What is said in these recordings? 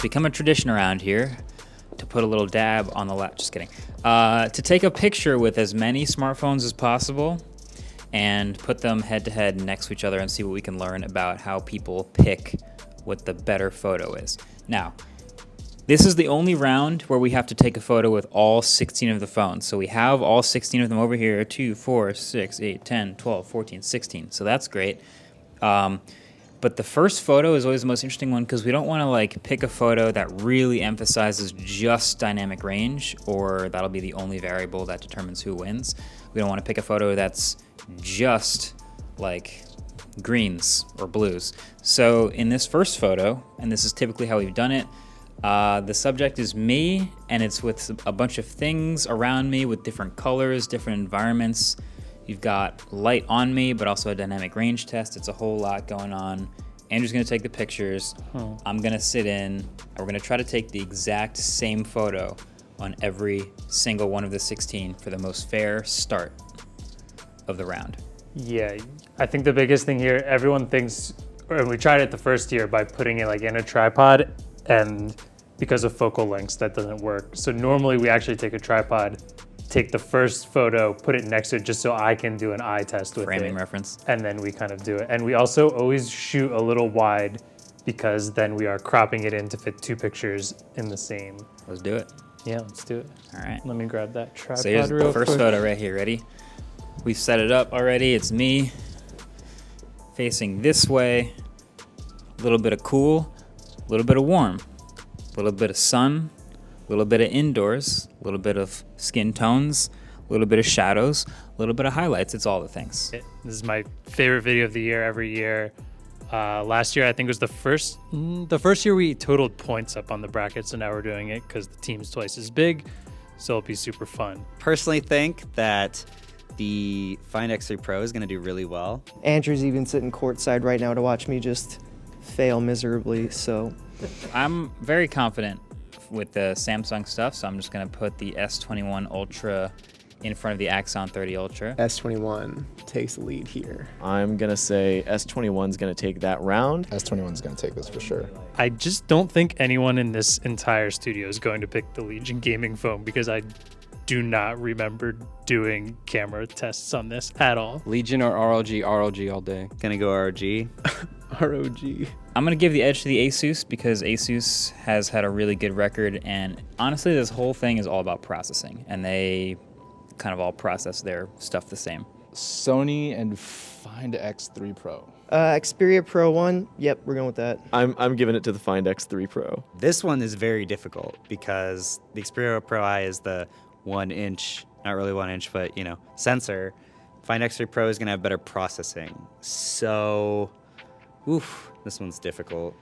become a tradition around here to put a little dab on the left. Just kidding. To take a picture with as many smartphones as possible and put them head to head next to each other and see what we can learn about how people pick what the better photo is. Now, this is the only round where we have to take a photo with all 16 of the phones. So we have all 16 of them over here, 2, 4, 6, 8, 10, 12, 14, 16. So that's great. But the first photo is always the most interesting one because we don't want to like pick a photo that really emphasizes just dynamic range, or that'll be the only variable that determines who wins. We don't want to pick a photo that's just like greens or blues. So in this first photo, and this is typically how we've done it, the subject is me, and it's with a bunch of things around me with different colors, different environments. You've got light on me, but also a dynamic range test. It's a whole lot going on. Andrew's gonna take the pictures. I'm gonna sit in, and we're gonna try to take the exact same photo on every single one of the 16 for the most fair start of the round. Yeah, I think the biggest thing here, everyone thinks, and we tried it the first year by putting it like in a tripod, and because of focal lengths, that doesn't work. So normally we actually take a tripod, take the first photo, put it next to it just so I can do an eye test with it. Framing reference. And then we kind of do it. And we also always shoot a little wide because then we are cropping it in to fit 2 pictures in the same. Let's do it. Yeah, let's do it. All right. Let me grab that tripod So here's real the first quick. photo right here. Ready? We've set it up already. It's me facing this way. A little bit of cool, a little bit of warm, a little bit of sun, a little bit of indoors, a little bit of skin tones, a little bit of shadows, a little bit of highlights. It's all the things. This is my favorite video of the year every year. Last year, I think was the first year we totaled points up on the bracket. So now we're doing it because the team's twice as big. So it'll be super fun. Personally think that the Find X3 Pro is going to do really well. Andrew's even sitting courtside right now to watch me just fail miserably, so. I'm very confident with the Samsung stuff, so I'm just going to put the S21 Ultra in front of the Axon 30 Ultra. S21 takes the lead here. I'm going to say S21's going to take that round. S21's going to take this for sure. I just don't think anyone in this entire studio is going to pick the Legion gaming phone because I do not remember doing camera tests on this at all. Legion or ROG? ROG all day. Gonna go ROG. ROG. I'm going to give the edge to the Asus because Asus has had a really good record, and honestly this whole thing is all about processing, and they kind of all process their stuff the same. Sony and Find X3 Pro. Xperia Pro 1, yep, we're going with that. I'm giving it to the Find X3 Pro. This one is very difficult because the Xperia Pro I is the 1 inch, not really 1 inch, but sensor. Find X3 Pro is gonna have better processing. So, this one's difficult.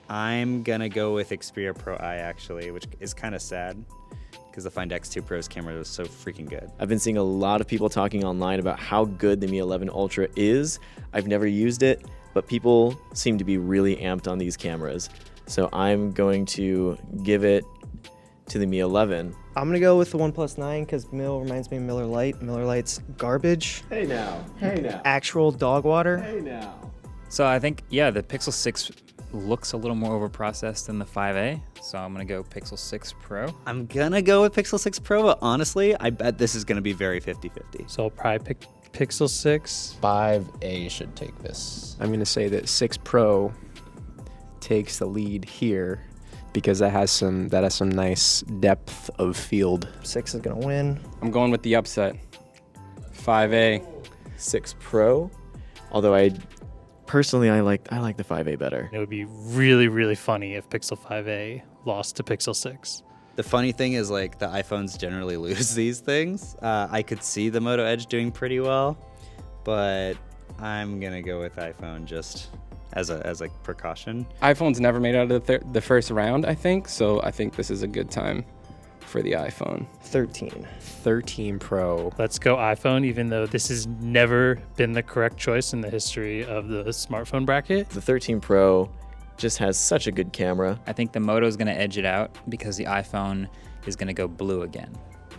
I'm gonna go with Xperia Pro I actually, which is kind of sad because the Find X2 Pro's camera was so freaking good. I've been seeing a lot of people talking online about how good the Mi 11 Ultra is. I've never used it, but people seem to be really amped on these cameras. So I'm going to give it to the Mi 11. I'm going to go with the OnePlus 9 because Mill reminds me of Miller Lite. Miller Lite's garbage. Hey now, hey now. Actual dog water. Hey now. So I think, yeah, the Pixel 6 looks a little more overprocessed than the 5A, so I'm going to go Pixel 6 Pro. I'm gonna go with Pixel 6 Pro, but honestly, I bet this is gonna be very 50-50. So I'll probably pick Pixel 6. 5A should take this. I'm going to say that 6 Pro takes the lead here because that has some nice depth of field. 6 is going to win. I'm going with the upset. 5A. 6 Pro, although I like the 5A better. It would be really, really funny if Pixel 5A lost to Pixel 6. The funny thing is, like, the iPhones generally lose these things. I could see the Moto Edge doing pretty well, but I'm gonna go with iPhone just as a precaution. iPhone's never made it out of the first round, I think, so I think this is a good time for the iPhone. 13 Pro. Let's go iPhone, even though this has never been the correct choice in the history of the smartphone bracket. The 13 Pro just has such a good camera. I think the Moto is going to edge it out because the iPhone is going to go blue again.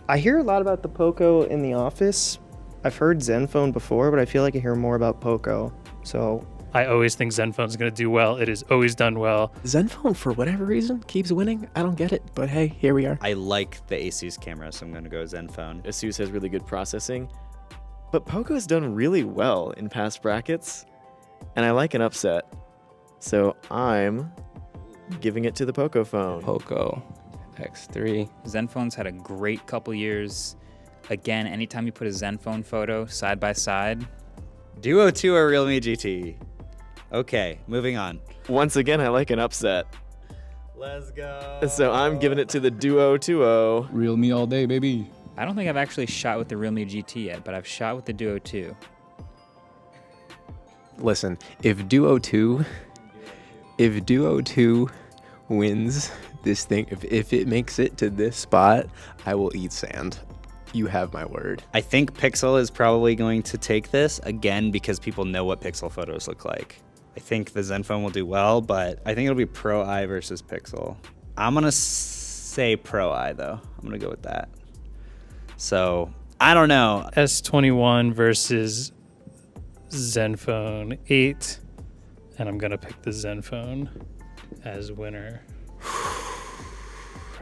I hear a lot about the Poco in the office. I've heard Zenfone before, but I feel like I hear more about Poco. So I always think Zenfone's going to do well. It has always done well. Zenfone, for whatever reason, keeps winning. I don't get it, but hey, here we are. I like the Asus camera, so I'm going to go Zenfone. Asus has really good processing, but Poco's done really well in past brackets, and I like an upset. So I'm giving it to the Poco phone. Poco X3. Zenfone's had a great couple years. Again, anytime you put a Zenfone photo side by side, Duo 2 or Realme GT? Okay, moving on. Once again, I like an upset. Let's go. So I'm giving it to the Duo 2.0. Real me all day, baby. I don't think I've actually shot with the Realme GT yet, but I've shot with the Duo 2. Listen, if Duo 2 wins this thing, if it makes it to this spot, I will eat sand. You have my word. I think Pixel is probably going to take this, again, because people know what Pixel photos look like. I think the Zenfone will do well, but I think it'll be Pro Eye versus Pixel. I'm going to say Pro Eye, though. I'm going to go with that. So, I don't know. S21 versus Zenfone 8. And I'm going to pick the Zenfone as winner.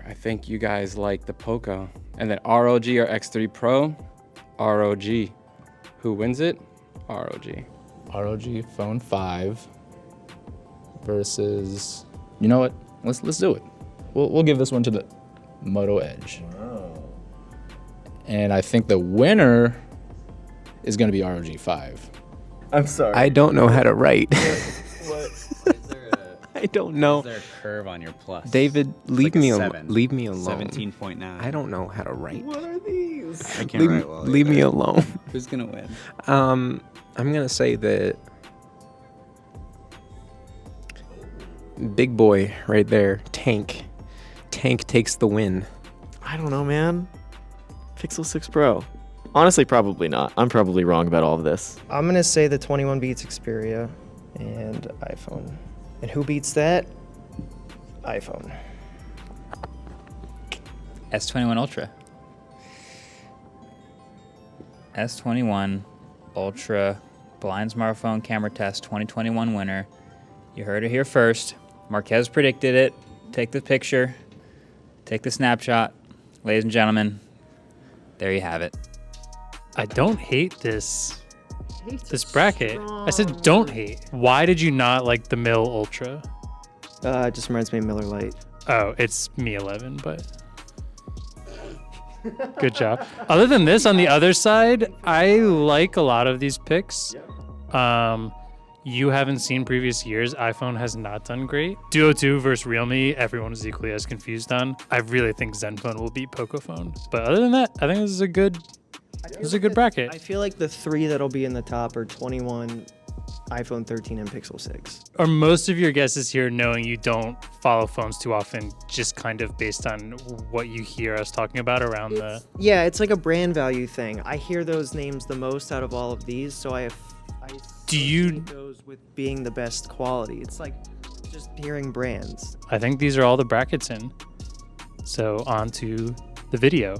I think you guys like the Poco. And then ROG or X3 Pro, ROG. Who wins it? ROG. ROG Phone 5 versus. You know what? Let's do it. We'll give this one to the Moto Edge. And I think the winner is going to be ROG 5. I'm sorry. I don't know how to write. I don't know. Is there a curve on your plus? David, leave like me a alone. 7. Leave me alone. 17.9. I don't know how to write. What are these? I can't write well. Leave me alone. Who's going to win? I'm gonna say that big boy right there, Tank takes the win. I don't know, man. Pixel 6 Pro. Honestly, probably not. I'm probably wrong about all of this. I'm gonna say the 21 beats Xperia and iPhone. And who beats that? iPhone. S21 Ultra. S21 Ultra blind smartphone camera test 2021 winner. You heard it here first. Marquez predicted it. Take the picture. Take the snapshot. Ladies and gentlemen, there you have it. I don't hate this bracket. I said don't hate. Why did you not like the Mill Ultra? It just reminds me of Miller Lite. Oh, it's Mi 11, but good job. Other than this, on the other side, I like a lot of these picks. You haven't seen previous years. iPhone has not done great. Duo 2 versus Realme, everyone is equally as confused on. I really think Zenfone will beat Pocophone. But other than that, I think this is a good bracket. I feel like the three that'll be in the top are 21, iPhone 13, and Pixel 6. Are most of your guesses here knowing you don't follow phones too often, just kind of based on what you hear us talking about around the... Yeah, it's like a brand value thing. I hear those names the most out of all of these, so I associate those with being the best quality. It's like just hearing brands. I think these are all the brackets in. So on to the video.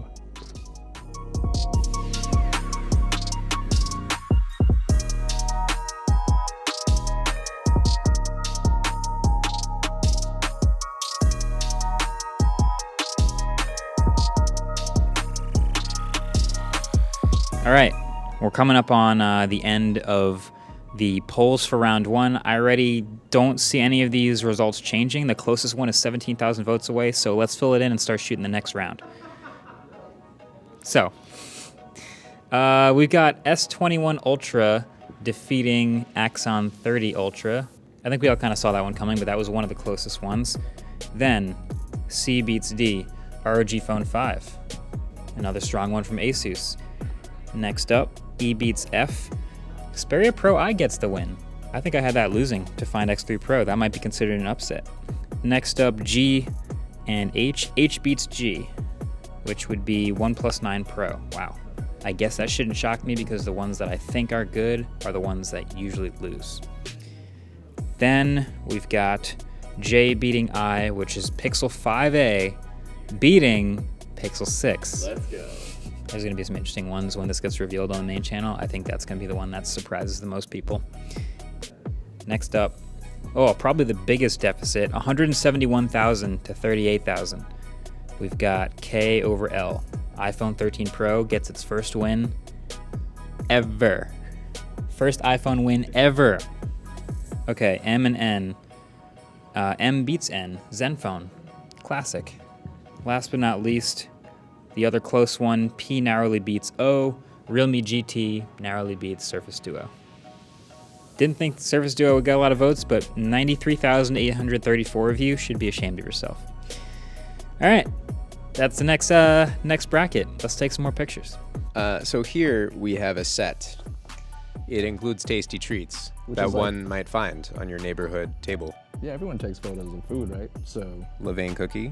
All right, we're coming up on the end of the polls for round one. I already don't see any of these results changing. The closest one is 17,000 votes away, so let's fill it in and start shooting the next round. So, we've got S21 Ultra defeating Axon 30 Ultra. I think we all kind of saw that one coming, but that was one of the closest ones. Then, C beats D, ROG Phone 5. Another strong one from Asus. Next up, E beats F. Xperia Pro I gets the win. I think I had that losing to Find X3 Pro. That might be considered an upset. Next up, G and H. H beats G, which would be OnePlus 9 Pro. Wow. I guess that shouldn't shock me because the ones that I think are good are the ones that usually lose. Then we've got J beating I, which is Pixel 5a beating Pixel 6. Let's go. There's going to be some interesting ones when this gets revealed on the main channel. I think that's going to be the one that surprises the most people. Next up, probably the biggest deficit, 171,000 to 38,000. We've got K over L. iPhone 13 Pro gets its first win ever. First iPhone win ever. Okay, M and N. M beats N. Zenfone. Classic. Last but not least, the other close one, P narrowly beats O. Realme GT narrowly beats Surface Duo. Didn't think Surface Duo would get a lot of votes, but 93,834 of you should be ashamed of yourself. All right, that's the next bracket. Let's take some more pictures. So here we have a set. It includes tasty treats Which that is like- one might find on your neighborhood table. Yeah, everyone takes photos of food, right? So, Levain cookie,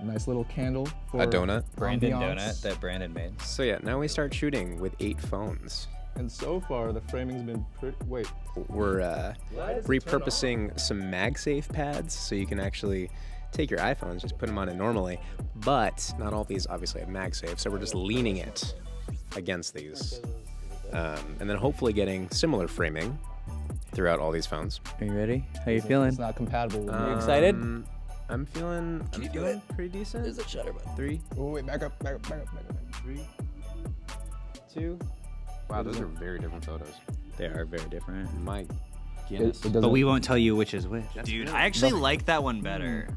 nice little candle for a donut. Brandon ambiance. donut that Brandon made. So yeah, now we start shooting with 8 phones. And so far, the framing's been pretty. Wait, We're repurposing some MagSafe pads so you can actually take your iPhones, just put them on it normally. But not all these obviously have MagSafe, so we're just leaning it against these. And then hopefully getting similar framing throughout all these phones. Are you ready? How you feeling? it's not compatible with me. excited? I'm feeling pretty decent. There's a shutter button. 3, Oh, wait, back up. 3, 2. Wow, those are very different photos. They are very different. My It, Guinness. it doesn't. But we won't tell you which is which. Dude, I actually like that one better.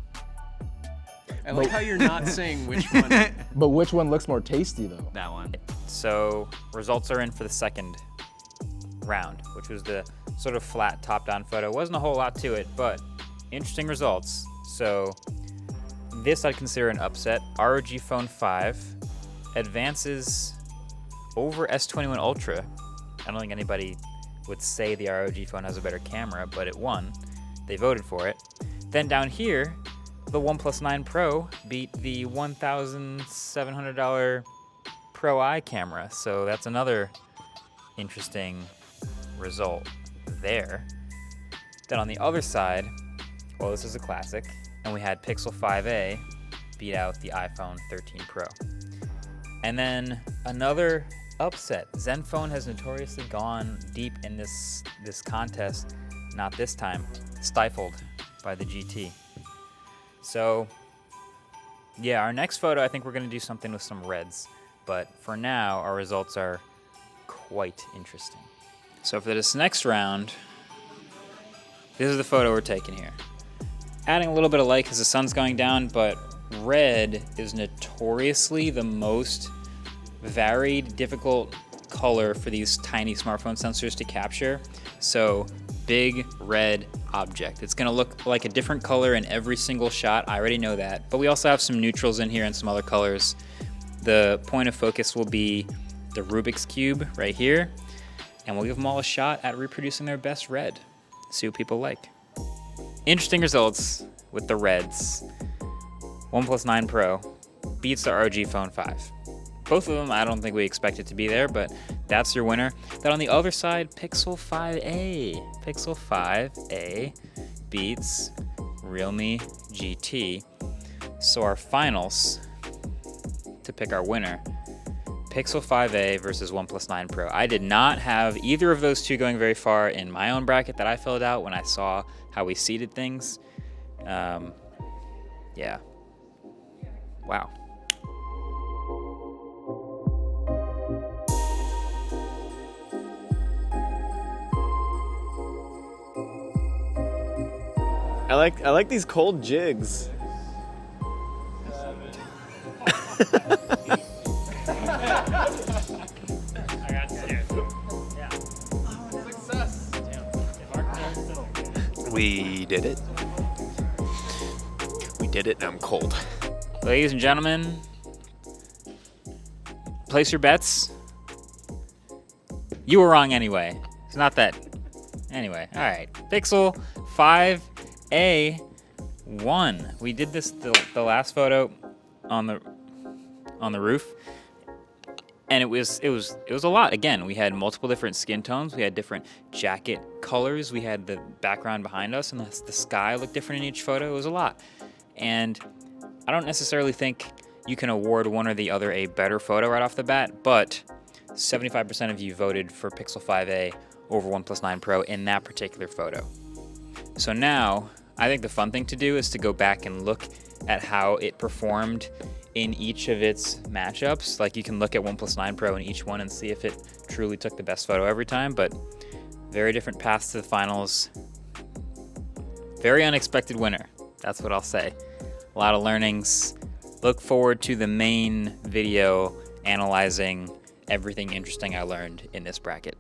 I like how you're not saying which one. But which one looks more tasty, though? That one. So results are in for the second round, which was the sort of flat top-down photo. Wasn't a whole lot to it, but interesting results. So this I'd consider an upset. ROG Phone 5 advances over S21 Ultra. I don't think anybody would say the ROG phone has a better camera, but it won. They voted for it. Then down here, the OnePlus 9 Pro beat the $1,700 Pro I camera, so that's another interesting result there. Then on the other side, well, this is a classic, and we had Pixel 5a beat out the iPhone 13 Pro. And then another upset. Zenfone has notoriously gone deep in this contest, not this time, stifled by the GT. So, yeah, our next photo, I think we're going to do something with some reds. But for now, our results are quite interesting. So for this next round, this is the photo we're taking here. Adding a little bit of light because the sun's going down, but red is notoriously the most varied, difficult color for these tiny smartphone sensors to capture. So big red object. It's gonna look like a different color in every single shot. I already know that, but we also have some neutrals in here and some other colors. The point of focus will be the Rubik's Cube right here, and we'll give them all a shot at reproducing their best red. See what people like. Interesting results with the reds. OnePlus 9 Pro beats the ROG Phone 5. Both of them, I don't think we expected to be there, but that's your winner. Then on the other side, Pixel 5a. Pixel 5a beats Realme GT. So our finals to pick our winner, Pixel 5a versus OnePlus 9 Pro. I did not have either of those two going very far in my own bracket that I filled out when I saw how we seeded things. Yeah. Wow. I like these cold jigs. We did it. We did it, and I'm cold. Ladies and gentlemen, place your bets. You were wrong anyway. It's not that. Anyway, all right. Pixel 5a won. We did this the last photo on the roof, and it was a lot. Again, we had multiple different skin tones. We had different jacket colors. We had the background behind us, and the sky looked different in each photo. It was a lot, and I don't necessarily think you can award one or the other a better photo right off the bat, but 75% of you voted for Pixel 5a over OnePlus 9 Pro in that particular photo. So now, I think the fun thing to do is to go back and look at how it performed in each of its matchups. Like you can look at OnePlus 9 Pro in each one and see if it truly took the best photo every time, but very different paths to the finals. Very unexpected winner, that's what I'll say. A lot of learnings. Look forward to the main video analyzing everything interesting I learned in this bracket.